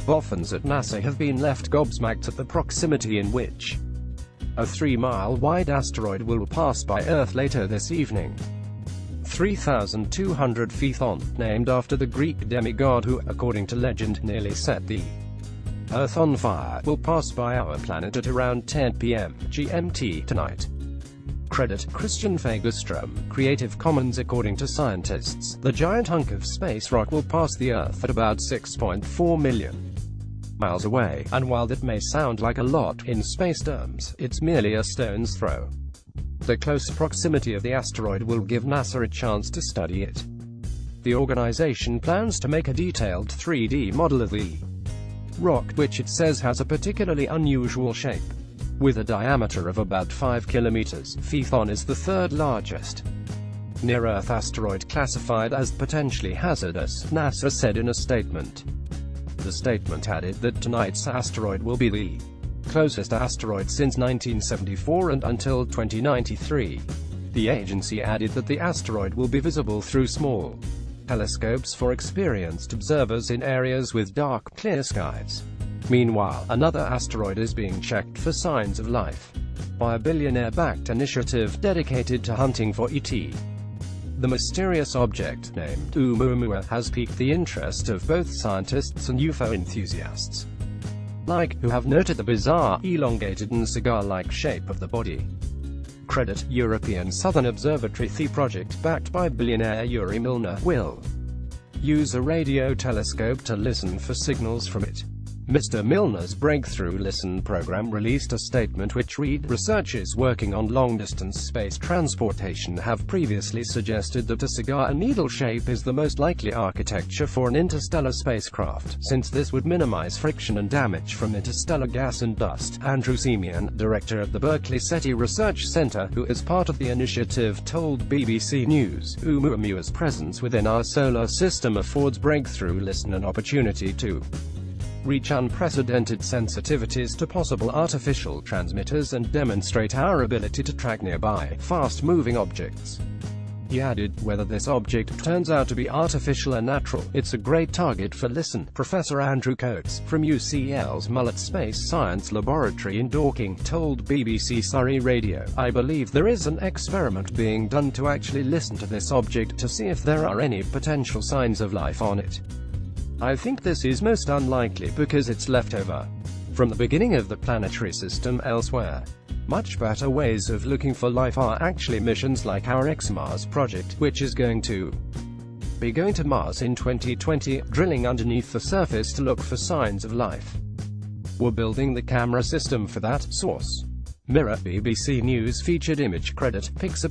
Boffins at NASA have been left gobsmacked at the proximity in which a 3-mile-wide asteroid will pass by Earth later this evening. 3,200 feet on, named after the Greek demigod who, according to legend, nearly set the Earth on fire, will pass by our planet at around 10 p.m. GMT tonight. Credit Christian Fagerstrom, Creative Commons. According to scientists, the giant hunk of space rock will pass the Earth at about 6.4 million miles away, and while that may sound like a lot in space terms, it's merely a stone's throw. The close proximity of the asteroid will give NASA a chance to study it. The organization plans to make a detailed 3D model of the rock, which it says has a particularly unusual shape. With a diameter of about 5 kilometers, Phaethon is the third largest near-Earth asteroid classified as potentially hazardous, NASA said in a statement. The statement added that tonight's asteroid will be the closest asteroid since 1974 and until 2093. The agency added that the asteroid will be visible through small telescopes for experienced observers in areas with dark, clear skies. Meanwhile, another asteroid is being checked for signs of life by a billionaire-backed initiative dedicated to hunting for ET. The mysterious object, named Oumuamua, has piqued the interest of both scientists and UFO enthusiasts alike, who have noted the bizarre, elongated and cigar-like shape of the body. Credit European Southern Observatory. The project, backed by billionaire Yuri Milner, will use a radio telescope to listen for signals from it. Mr. Milner's Breakthrough Listen program released a statement which read, "Researchers working on long-distance space transportation have previously suggested that a cigar needle shape is the most likely architecture for an interstellar spacecraft, since this would minimize friction and damage from interstellar gas and dust." Andrew Simeon, director of the Berkeley SETI Research Center, who is part of the initiative, told BBC News, "Oumuamua's presence within our solar system affords Breakthrough Listen an opportunity to reach unprecedented sensitivities to possible artificial transmitters and demonstrate our ability to track nearby, fast-moving objects." He added, "Whether this object turns out to be artificial or natural, it's a great target for Listen." Professor Andrew Coates, from UCL's Mullett Space Science Laboratory in Dorking, told BBC Surrey Radio, "I believe there is an experiment being done to actually listen to this object to see if there are any potential signs of life on it. I think this is most unlikely because it's left over from the beginning of the planetary system elsewhere. Much better ways of looking for life are actually missions like our ExoMars project, which is going to Mars in 2020, drilling underneath the surface to look for signs of life. We're building the camera system for that." Source: Mirror. BBC News featured image. Credit Pixabay.